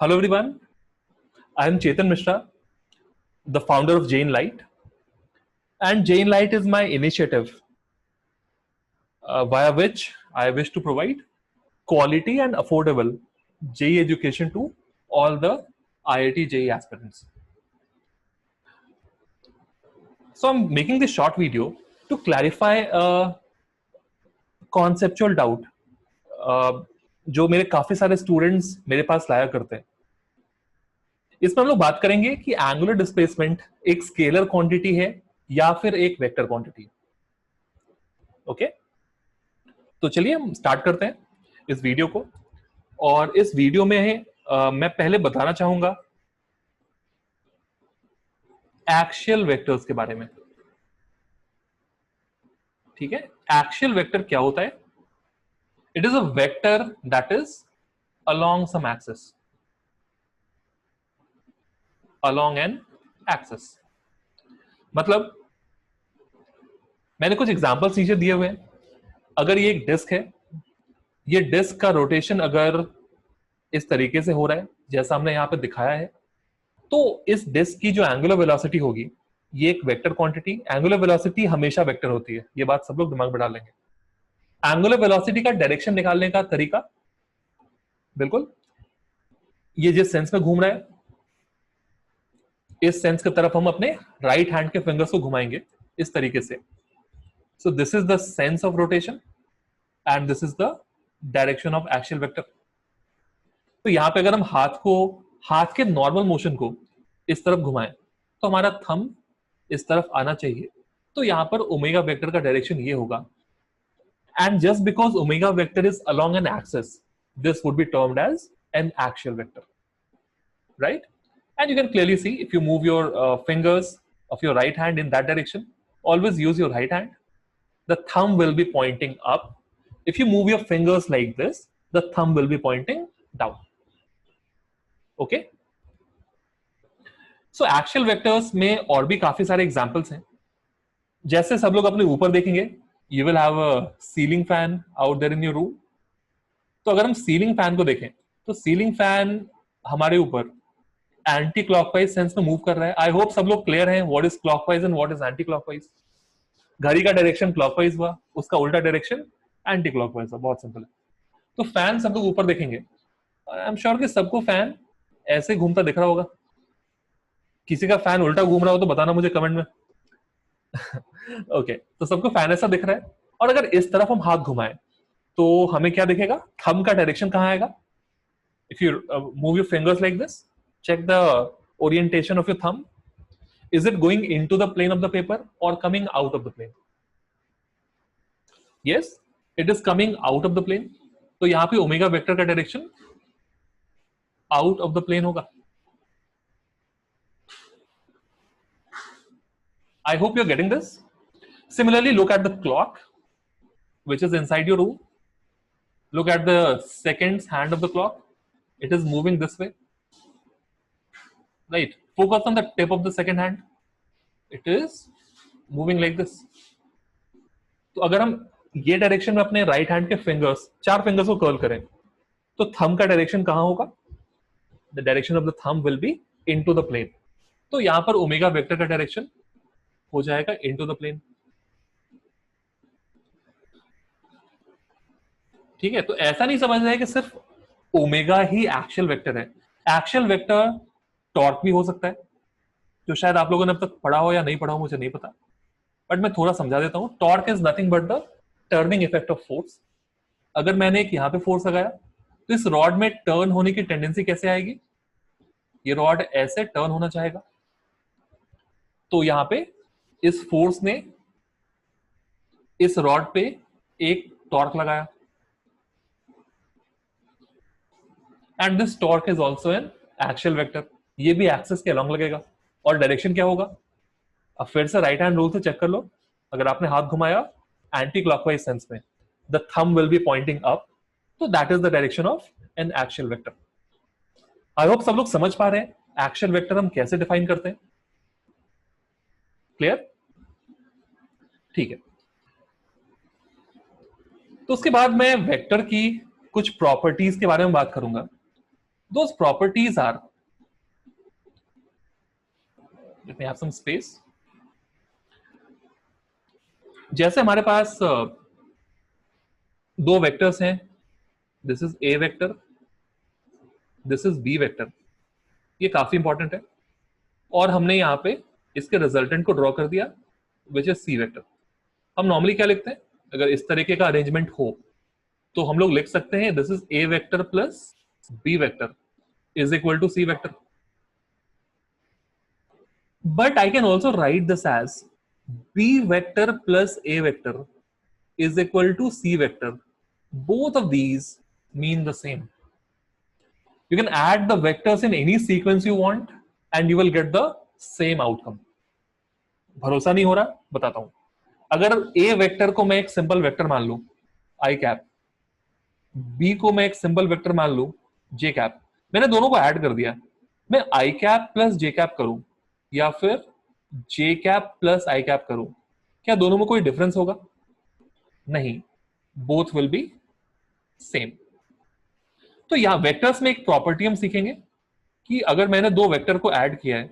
Hello everyone, I am Chetan Mishra, the founder of Jane Light, and Jane Light is my initiative via which I wish to provide quality and affordable JEE education to all the IIT JEE aspirants. So I'm making this short video to clarify a conceptual doubt जो मेरे काफी सारे students मेरे पास लाया करते हैं. इसमें हम लोग बात करेंगे कि एंगुलर डिस्प्लेसमेंट एक स्केलर क्वांटिटी है या फिर एक वेक्टर क्वांटिटी. ओके, तो चलिए हम स्टार्ट करते हैं इस वीडियो को. और इस वीडियो में मैं पहले बताना चाहूंगा एक्सियल वेक्टर्स के बारे में. ठीक है, एक्सियल वेक्टर क्या होता है? It is a vector that is along some axis, along an axis. मतलब मैंने कुछ एग्जांपल्स नीचे दिए हुए हैं. अगर ये एक डिस्क है, ये डिस्क का रोटेशन अगर इस तरीके से हो रहा है जैसा हमने यहां पे दिखाया है, तो इस डिस्क की जो एंगुलर वेलोसिटी होगी ये एक वेक्टर क्वांटिटी. एंगुलर वेलोसिटी हमेशा वेक्टर होती है, ये बात सब लोग दिमाग में डाल लेंगे. एंगुलर वेलोसिटी का डायरेक्शन निकालने का तरीका बिल्कुल ये जिस सेंस में घूम रहा है इस सेंस की तरफ हम अपने राइट हैंड के फिंगर्स को घुमाएंगे इस तरीके से. सो this is the sense of rotation and this is the direction of axial vector. तो यहां पे अगर हम हाथ के नॉर्मल मोशन को इस तरफ घुमाएं तो हमारा थंब इस तरफ आना चाहिए. तो यहां पर ओमेगा वेक्टर का डायरेक्शन ये होगा. And just because omega vector is along an axis, this would be termed as an axial vector, right? And you can clearly see if you move your fingers of your right hand in that direction, always use your right hand. The thumb will be pointing up. If you move your fingers like this, the thumb will be pointing down. Okay? So axial vectors में और भी काफी सारे examples हैं. जैसे सब लोग अपने ऊपर देखेंगे, you will have a ceiling fan out there in your room. तो अगर हम सीलिंग फैन को देखें तो सीलिंग फैन हमारे ऊपर एंटी क्लॉकवाइज सेंस में मूव कर रहा है. आई होप सब लोग क्लियर हैं what is clockwise and what is anti clockwise. घड़ी का डायरेक्शन क्लॉकवाइज हुआ, उसका उल्टा डायरेक्शन एंटी क्लॉकवाइज हुआ. बहुत सिंपल है. तो फैन सब लोग ऊपर देखेंगे, आई एम श्योर कि सबको फैन ऐसे घूमता दिख रहा होगा. किसी का फैन उल्टा घूम रहा हो तो बताना मुझे कमेंट में. ओके, तो सबको फैन ऐसा दिख रहा है. और अगर इस तरफ हम हाथ घुमाएं तो हमें क्या दिखेगा? थंब का डायरेक्शन कहां आएगा? If you move your fingers like this, check the orientation of your thumb. Is it going into the plane of the paper or coming out of the plane? Yes, it is coming out of the plane. तो यहां पे omega vector का direction out of the plane होगा. I hope you're getting this. Similarly, look at the clock which is inside your room. Look at the seconds hand of the clock. It is moving this way. Right, focus on the tip of the second hand. It is moving like this. तो अगर हम ये direction में अपने right hand के चार fingers को curl करें तो थंब का डायरेक्शन कहां होगा? The direction of the thumb will be into the plane. तो यहां पर ओमेगा वेक्टर का डायरेक्शन हो जाएगा इनटू द प्लेन. ठीक है, तो ऐसा नहीं समझना है कि सिर्फ ओमेगा ही एक्सियल वेक्टर है. एक्सियल वेक्टर टॉर्क भी हो सकता है, जो शायद आप लोगों ने अब तक पढ़ा हो या नहीं पढ़ा हो मुझे नहीं पता, बट मैं थोड़ा समझा देता हूं. Torque is nothing but the turning effect of force. अगर मैंने एक यहां पे फोर्स लगाया तो इस रॉड में टर्न होने की टेंडेंसी कैसे आएगी? ये रॉड ऐसे टर्न होना चाहेगा. तो यहां पे इस फोर्स ने इस रॉड पे एक टॉर्क लगाया, and this torque is also an axial vector. ये भी एक्सिस के अलोंग लगेगा. और डायरेक्शन क्या होगा? अब फिर से राइट हैंड रूल से चेक कर लो. अगर आपने हाथ घुमाया एंटी क्लॉकवाइज सेंस में, the thumb will be pointing up. तो that is the direction of an axial vector. I hope सब लोग समझ पा रहे हैं एक्सियल वेक्टर हम कैसे डिफाइन करते हैं. क्लियर? ठीक है, तो उसके बाद मैं वेक्टर की कुछ प्रॉपर्टीज के बारे में बात करूंगा Those properties are, let me have some space. जैसे हमारे पास दो वेक्टर्स हैं, this is A vector, this is B vector, ये काफी इंपॉर्टेंट है, और हमने यहां पे इसके रिजल्टेंट को ड्रॉ कर दिया विच इज सी वेक्टर। हम नॉर्मली क्या लिखते हैं, अगर इस तरीके का अरेंजमेंट हो तो हम लोग लिख सकते हैं this is A vector plus B vector is equal to C vector, but I can also write this as B vector plus A vector is equal to C vector. Both of these mean the same. You can add the vectors in any sequence you want and you will get the same outcome. भरोसा नहीं हो रहा, बताता हूं। अगर A vector को मैं एक सिंपल वेक्टर मान लूं I कैप, B को मैं एक सिंपल वेक्टर मान लूं J कैप, मैंने दोनों को ऐड कर दिया, मैं I cap plus J cap करूं या फिर J cap plus I cap करूं, क्या दोनों में कोई डिफरेंस होगा? नहीं, बोथ विल बी सेम। तो यहां वेक्टर्स में एक प्रॉपर्टी हम सीखेंगे कि अगर मैंने दो वेक्टर को ऐड किया है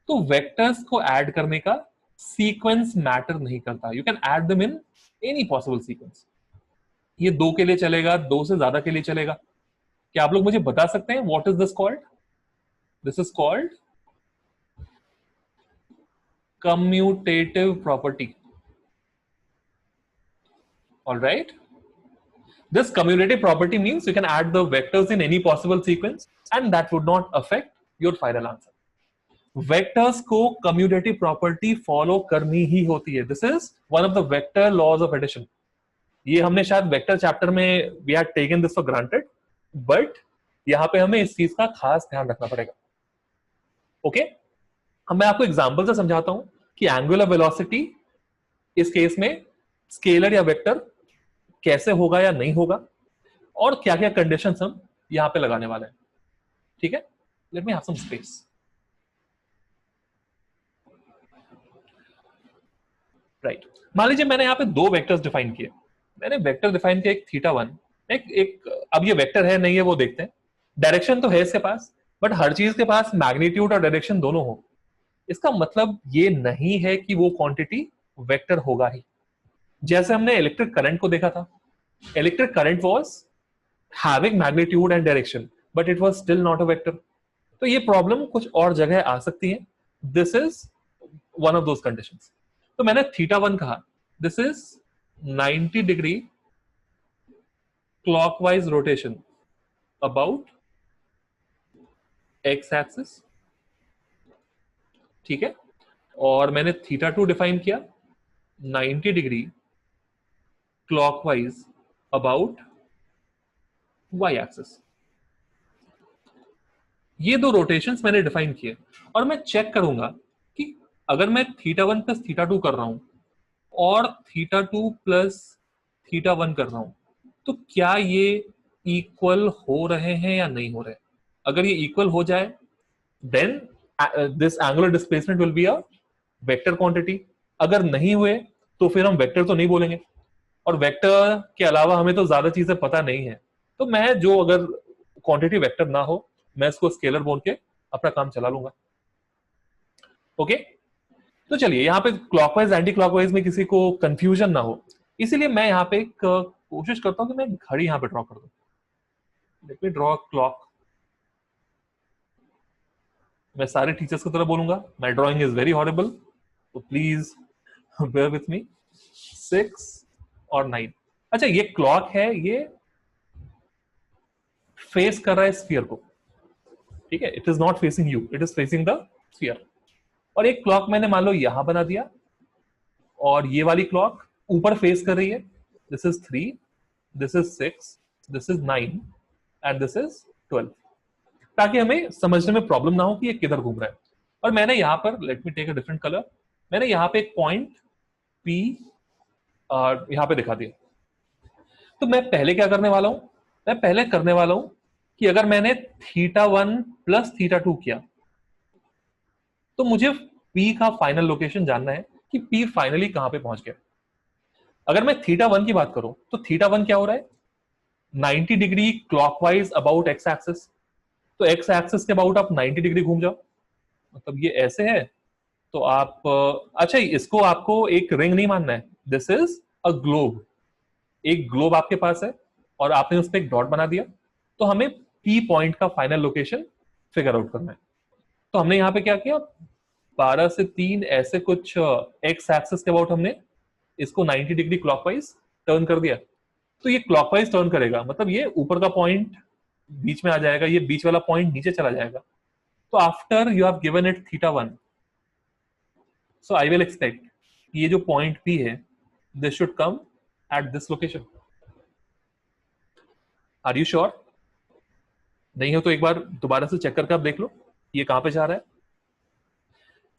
तो वेक्टर्स को ऐड करने का सीक्वेंस मैटर नहीं करता, you can add them in any possible sequence. ये दो के लिए चलेगा, दो से ज्यादा के लिए चलेगा। क्या आप लोग मुझे बता सकते हैं what is this called? This is called commutative property. All right. This commutative property means you can add the vectors in any possible sequence and that would not affect your final answer. Vectors को commutative property follow करनी ही होती है. This is one of the vector laws of addition. ये हमने शायद vector chapter में we had taken this for granted, but यहाँ पे हमें इस चीज का खास ध्यान रखना पड़ेगा. Okay? अब मैं आपको एग्जाम्पल से समझाता हूं कि एंगुलर वेलोसिटी इस केस में स्केलर या वेक्टर कैसे होगा या नहीं होगा और क्या क्या कंडीशंस हम यहां पे लगाने वाले हैं। ठीक है, let me have some space. Right, मान लीजिए मैंने यहां पे दो वेक्टर्स डिफाइन किए। मैंने वेक्टर डिफाइन किया एक थीटा1, एक अब ये वेक्टर है नहीं है वो देखते हैं। डायरेक्शन तो है इसके पास, बट हर चीज के पास मैग्नीट्यूड और डायरेक्शन दोनों हो, इसका मतलब ये नहीं है कि वो क्वांटिटी वेक्टर होगा ही। जैसे हमने इलेक्ट्रिक करंट को देखा था, electric current was having magnitude and direction but it was still not a vector. तो ये प्रॉब्लम कुछ और जगह आ सकती है। This is one of those conditions. तो मैंने थीटा1 कहा, this is 90 degree clockwise rotation about X axis. ठीक है, और मैंने थीटा2 डिफाइन किया 90 degree clockwise about Y axis. ये दो रोटेशंस मैंने डिफाइन किए और मैं चेक करूंगा कि अगर मैं थीटा1 प्लस थीटा2 कर रहा हूं और थीटा2 प्लस थीटा1 कर रहा हूं तो क्या ये इक्वल हो रहे हैं या नहीं हो रहे। अगर ये इक्वल हो जाए then this angular displacement will be a vector quantity. अगर नहीं हुए तो फिर हम वेक्टर तो नहीं बोलेंगे, और वेक्टर के अलावा हमें तो ज्यादा चीजें पता नहीं है, तो मैं जो अगर क्वांटिटी वेक्टर ना हो मैं इसको स्केलर बोल के अपना काम चला लूंगा। ओके, तो चलिए यहाँ पे क्लॉकवाइज एंटी क्लॉकवाइज में किसी को कंफ्यूजन ना हो, इसीलिए मैं यहाँ पे एक कोशिश करता हूं कि मैं घड़ी यहाँ पे ड्रॉ कर दूं। Let me draw clock. मैं सारे टीचर्स की तरह बोलूंगा, my drawing is very horrible, तो प्लीज बेयर विथ मी। 6 और 9। अच्छा, ये क्लॉक है, ये फेस कर रहा है स्फीयर को। ठीक है, it is not facing you, it is facing the sphere. और एक क्लॉक मैंने मान लो यहां बना दिया और ये वाली क्लॉक ऊपर फेस कर रही है। This is 3, this is 6, this is 9 and this is 12, ताकि हमें समझने में प्रॉब्लम ना हो कि ये किधर घूम रहा है। और मैंने यहां पर, let me take a different colour, मैंने यहां पे एक पॉइंट P यहां पे दिखा दिया। तो मैं पहले क्या करने वाला हूं, मैं पहले करने वाला हूं कि अगर मैंने थीटा1 प्लस थीटा2 किया तो मुझे P का फाइनल लोकेशन जानना है कि P फाइनली कहां पे पहुंच गया। अगर मैं थीटा1 की बात करूं तो थीटा1 क्या हो रहा है, 90 degree clockwise about X axis. तो एक्स एक्सिस के अबाउट आप 90 डिग्री घूम जाओ, मतलब ये ऐसे है। तो आप अच्छा, इसको आपको एक रिंग नहीं मानना है, दिस इज अ ग्लोब। एक ग्लोब आपके पास है और आपने उस पर एक डॉट बना दिया, तो हमें पी पॉइंट का फाइनल लोकेशन फिगर आउट करना है। तो हमने यहाँ पे क्या किया, 12 से 3 ऐसे कुछ एक्स एक्सिस के अबाउट हमने इसको 90 डिग्री क्लॉकवाइज टर्न कर दिया। तो ये क्लॉकवाइज टर्न करेगा, मतलब ये ऊपर का पॉइंट बीच में आ जाएगा, ये बीच वाला पॉइंट नीचे चला जाएगा। तो after you have given it θ1, so I will expect ये जो पॉइंट पी है, this should come at this location. Are you sure? नहीं हो तो एक बार दोबारा से चेक करके आप देख लो ये कहां पे जा रहा है।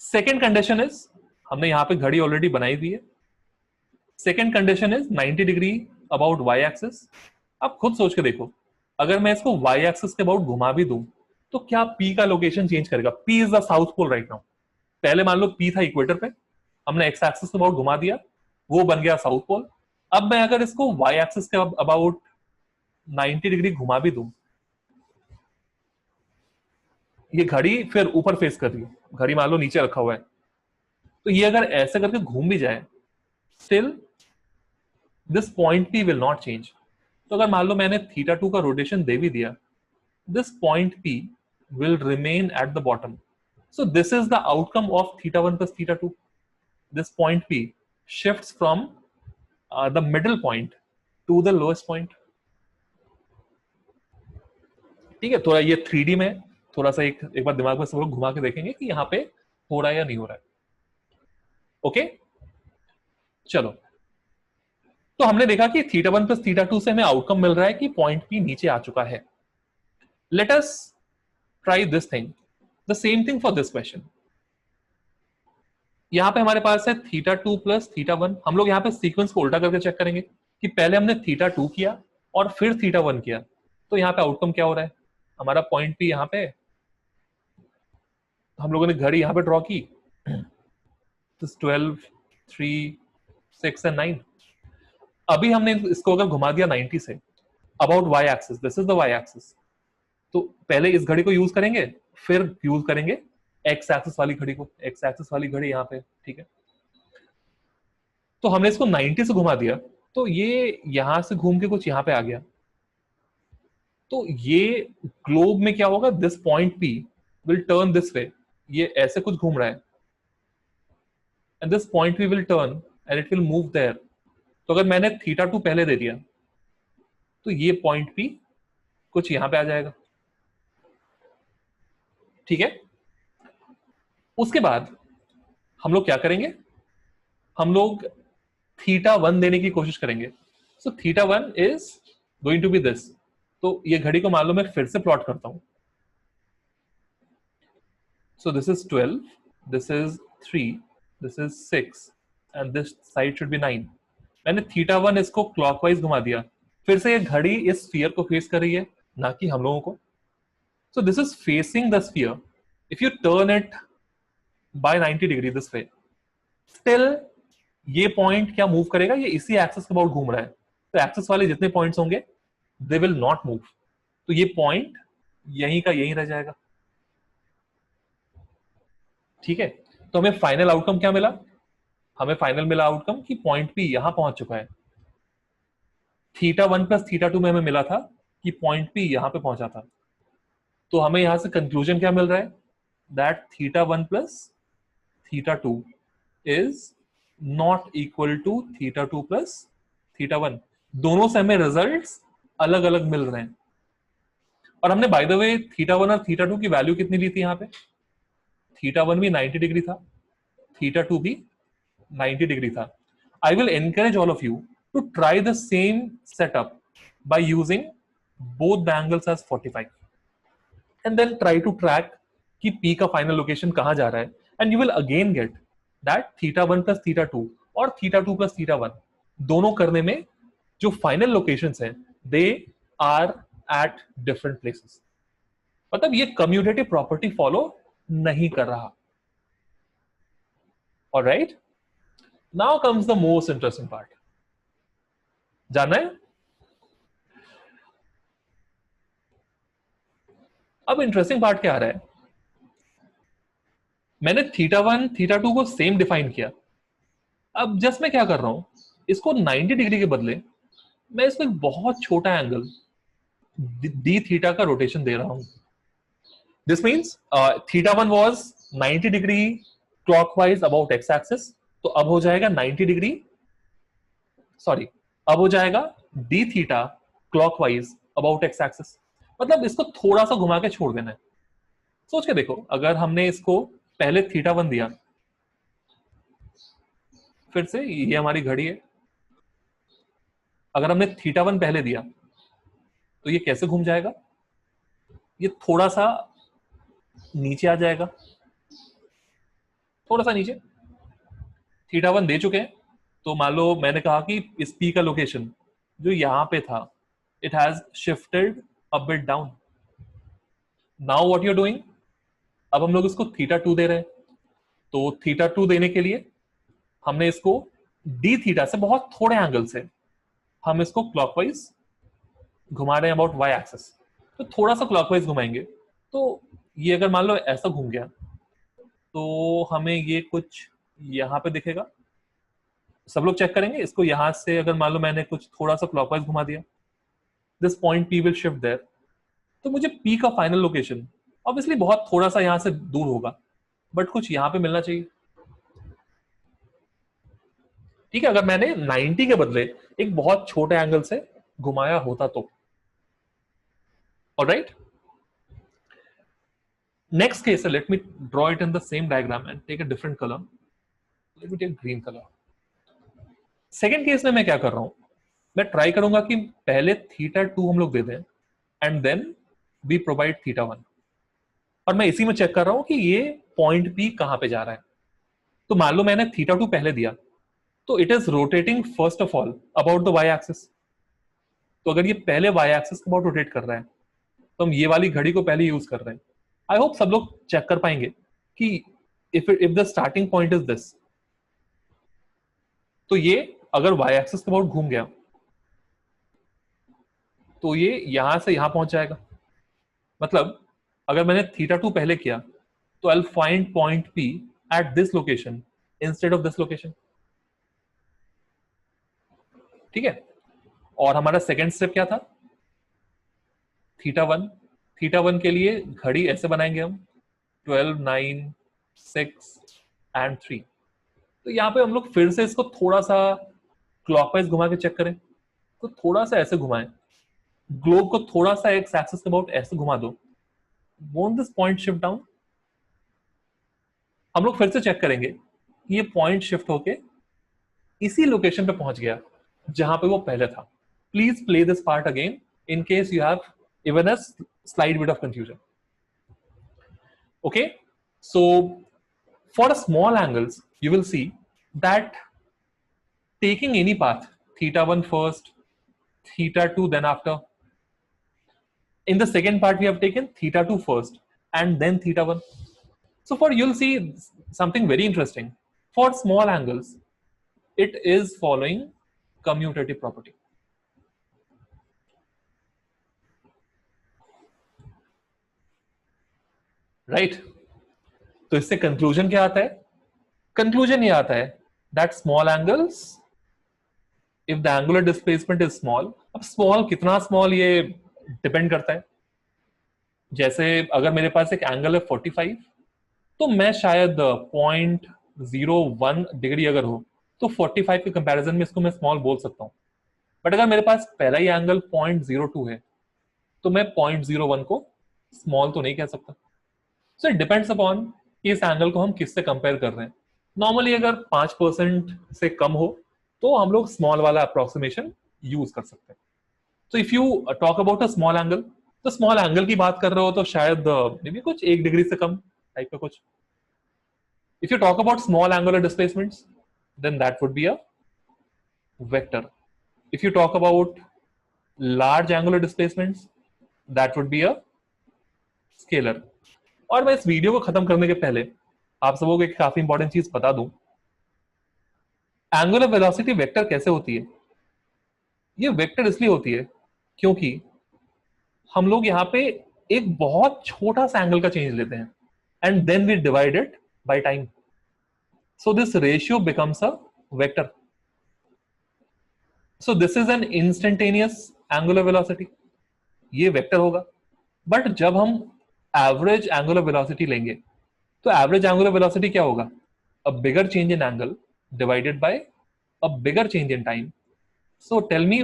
सेकेंड कंडीशन इज, हमने यहां पे घड़ी ऑलरेडी बनाई हुई है। Second condition is 90 degree about Y axis. आप खुद सोच के देखो, अगर मैं इसको वाई एक्सिस के अबाउट घुमा भी दूं तो क्या पी का लोकेशन चेंज करेगा? P is the south pole right now. पहले मान लो पी था इक्वेटर पे, हमने एक्स एक्सिस के अबाउट घुमा दिया, वो बन गया साउथ पोल। अब मैं अगर इसको वाई एक्सिस के अबाउट 90 डिग्री घुमा भी दूं, ये घड़ी फिर ऊपर फेस कर रही है, घड़ी मान लो नीचे रखा हुआ है, तो ये अगर ऐसे करके घूम भी जाए, still this point P will not change. तो अगर मान लो मैंने θ2 का रोटेशन दे भी दिया, this point P will remain at the bottom. So this is the outcome of θ1 plus θ2. This point P shifts from the middle point to the lowest point. ठीक है, थोड़ा ये 3D में थोड़ा सा एक बार दिमाग में सब लोग घुमा के देखेंगे कि यहाँ पे हो रहा है या नहीं हो रहा है। ओके, चलो। तो हमने देखा कि θ1 plus θ2 से हमें आउटकम मिल रहा है कि पॉइंट P नीचे आ चुका है। Let us try this thing. The same thing for this question. यहां पे हमारे पास है θ2 प्लस θ1। हम लोग यहाँ पे सीक्वेंस को उल्टा करके चेक करेंगे कि पहले हमने θ2 किया और फिर θ1 किया, तो यहाँ पे आउटकम क्या हो रहा है? हमारा पॉइंट पी यहाँ पे, हम लोगों ने घड़ी यहाँ पे ड्रॉ की, 12, 3, 6 एंड 9। अभी हमने इसको अगर घुमा दिया 90 से about Y axis, this is the Y axis, तो पहले इस घड़ी को यूज करेंगे, फिर यूज करेंगे एक्स एक्सिस वाली घड़ी को। एक्स एक्सिस वाली घड़ी यहाँ पे, ठीक है। तो हमने इसको 90 से घुमा दिया, तो ये यहां से घूम के कुछ यहां पे आ गया। तो ये ग्लोब में क्या होगा, this point P will turn this way, ये ऐसे कुछ घूम रहा है, and this point P will turn and it will move there. तो अगर मैंने θ2 पहले दे दिया, तो ये पॉइंट पी कुछ यहां पे आ जाएगा, ठीक है। उसके बाद हम लोग क्या करेंगे, हम लोग θ1 देने की कोशिश करेंगे। So θ1 is going to be this. तो ये घड़ी को मान लो मैं फिर से प्लॉट करता हूं। सो this is 12, this is 3, this is 6 and this side should be 9। मैंने θ1 इसको क्लॉकवाइज घुमा दिया, फिर से ये घड़ी इस स्फीयर को फेस कर रही है, ना कि हम लोगों को। सो this is facing the sphere. If U turn it by 90 degree this way, still ये पॉइंट क्या मूव करेगा, ये इसी एक्सिस के अबाउट घूम रहा है, तो एक्सिस वाले जितने पॉइंट्स होंगे दे विल नॉट मूव। तो ये पॉइंट यहीं का यहीं रह जाएगा, ठीक है। तो हमें फाइनल आउटकम क्या मिला, हमें फाइनल मिला आउटकम कि पॉइंट पी यहां पहुंच चुका है। θ1 प्लस θ2 में हमें मिला था कि पॉइंट पी यहां पे पहुंचा था। तो हमें यहां से कंक्लूजन क्या मिल रहा है, that θ1 plus θ2 is not equal to θ2 plus θ1। दोनों से हमें रिजल्ट्स अलग अलग मिल रहे हैं। और हमने बाय द वे θ1 और θ2 की वैल्यू कितनी ली थी यहाँ पे, θ1 भी 90 डिग्री था, θ2 भी 90 डिग्री था। I will encourage all of you to try the same setup by using both the angles as 45 and then try to track कि P का फाइनल लोकेशन कहां जा रहा है, and you will again get that θ1 plus θ2 और θ2 plus θ1 दोनों करने में जो फाइनल लोकेशंस हैं they are at different places। मतलब ये कम्यूटेटिव प्रॉपर्टी फॉलो नहीं कर रहा। Alright, now comes the most interesting part. जानना है, अब इंटरेस्टिंग पार्ट क्या आ रहा है, मैंने थीटा 1 थीटा 2 को सेम डिफाइन किया। अब जस्ट मैं क्या कर रहा हूं, इसको 90 डिग्री के बदले मैं इसको एक बहुत छोटा एंगल डी थीटा का रोटेशन दे रहा हूं। This means theta 1 was 90 degree clockwise about X axis, तो अब हो जाएगा 90 डिग्री, सॉरी, अब हो जाएगा D theta clockwise about X axis. मतलब इसको थोड़ा सा घुमा के छोड़ देना है। सोच के देखो, अगर हमने इसको पहले थीटा 1 दिया, फिर से ये हमारी घड़ी है, अगर हमने थीटा 1 पहले दिया तो ये कैसे घूम जाएगा, ये थोड़ा सा नीचे आ जाएगा, थोड़ा सा नीचे। थीटा 1 दे चुके हैं, तो मान लो मैंने कहा कि इस पी का लोकेशन जो यहां पे था, it has shifted a bit down. Now what you are doing, अब हम लोग इसको थीटा 2 दे रहे हैं, तो थीटा 2 देने के लिए हमने इसको डी थीटा से बहुत थोड़े एंगल से हम इसको क्लॉकवाइज घुमा रहे हैं अबाउट वाई एक्सिस। तो थोड़ा सा क्लॉकवाइज घुमाएंगे, तो ये अगर मान लो ऐसा घूम गया, तो हमें ये कुछ यहां पे दिखेगा। सब लोग चेक करेंगे इसको, यहां से अगर मान लो मैंने कुछ थोड़ा सा क्लॉकवाइज घुमा दिया, this point P will shift there, तो मुझे पी का फाइनल लोकेशन ऑब्वियसली बहुत थोड़ा सा यहां से दूर होगा, बट कुछ यहां पे मिलना चाहिए। ठीक है, अगर मैंने 90 के बदले एक बहुत छोटे एंगल से घुमाया होता तो। Alright, next case, let me draw it in the same diagram and take a different color. Let me take green color. Second case में मैं क्या कर रहा हूं, मैं ट्राई करूंगा कि पहले थीटा 2 हम लोग दे दें and then we provide theta 1, और मैं इसी में चेक कर रहा हूं कि ये पॉइंट पी कहां पे जा रहा है। तो मान लो मैंने थीटा 2 पहले दिया, तो it is rotating first of all about the Y axis. तो अगर ये पहले वाई एक्सिस के अबाउट रोटेट कर रहा है, तो हम ये वाली घड़ी को पहले यूज कर रहे हैं। आई होप सब लोग चेक कर पाएंगे कि if the starting point is this, तो ये अगर वाई एक्सिस के अबाउट घूम गया तो ये यहां से यहां पहुंच जाएगा। मतलब अगर मैंने थीटा 2 पहले किया, तो I find point P eight this location instead of this location. ठीक है, और हमारा सेकेंड स्टेप क्या था, थीटा 1 के लिए घड़ी ऐसे बनाएंगे हम 12 9 6 एंड 3। तो यहाँ पे हम लोग फिर से इसको थोड़ा सा क्लॉकवाइज घुमा के चेक करें, तो थोड़ा सा ऐसे घुमाएं, ग्लोब को थोड़ा सा एक्स एक्सिस के अबाउट ऐसे घुमा दो, won't this point shift down. हम लोग फिर से चेक करेंगे कि ये पॉइंट शिफ्ट होके इसी लोकेशन पे पहुंच गया जहां पे वो पहले था। Please play this part again in case you have even a slide bit of confusion. Okay, so for small angles, you will see that taking any path, theta 1 first, theta 2 then after. In the second part, we have taken theta 2 first and then theta 1. So for you'll see something very interesting. For small angles, it is following commutative property. Right? तो इससे conclusion क्या आता है, conclusion ये आता है that small angles, if the angular displacement is small. अब small कितना स्मॉल ये डिपेंड करता है। जैसे अगर मेरे पास एक एंगल है 45, तो मैं शायद 0.01 डिग्री अगर हो तो 45 के कंपैरिजन में इसको मैं स्मॉल बोल सकता हूँ। बट अगर मेरे पास पहला ही एंगल 0.02 है, तो मैं 0.01 को स्मॉल तो नहीं कह सकता। सो इट डिपेंड्स अपॉन कि इस एंगल को हम किससे कंपेयर कर रहे हैं। नॉर्मली अगर 5% से कम हो तो हम लोग स्मॉल वाला अप्रोक्सीमेशन यूज कर सकते हैं। तो if you talk about a small angle, तो स्मॉल एंगल की बात कर रहे हो तो शायद मे बी कुछ 1 डिग्री से कम टाइप का कुछ। If you talk about small angular displacements, then that would be a vector. If you talk about large angular displacements, that would be a scalar. और मैं इस वीडियो को खत्म करने के पहले आप सबको एक काफी इंपॉर्टेंट चीज बता दूं, एंगुलर वेलोसिटी वेक्टर कैसे होती है। ये वेक्टर इसलिए होती है क्योंकि हम लोग यहाँ पे एक बहुत छोटा सा एंगल का चेंज लेते हैं and then we divide it by time, so this ratio becomes a vector. So this is an instantaneous angular velocity, ये वेक्टर होगा. बट जब हम एवरेज एंगुलर वेलोसिटी लेंगे तो एवरेज एंगुलर वेलोसिटी क्या होगा? A bigger change in angle divided by a bigger change in time. So tell me,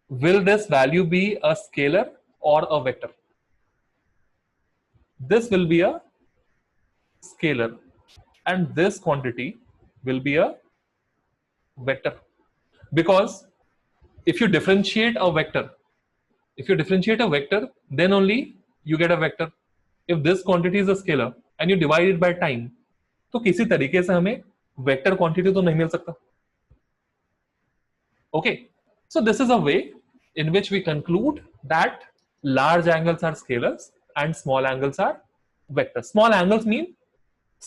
will this value be a scalar or a vector? This will be a scalar and this quantity will be a vector, because if you differentiate a vector, then only you get a vector. If this quantity is a scalar and you divide it by time, तो किसी तरीके से हमें vector quantity तो नहीं मिल सकता. Okay, so this is a way in which we conclude that large angles are scalars and small angles are vectors. Small angles mean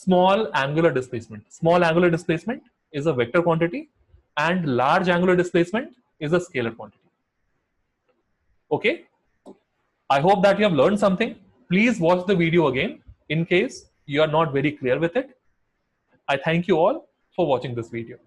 small angular displacement. Small angular displacement is a vector quantity and large angular displacement is a scalar quantity. Okay, I hope that you have learned something. Please watch the video again in case you are not very clear with it. I thank you all for watching this video.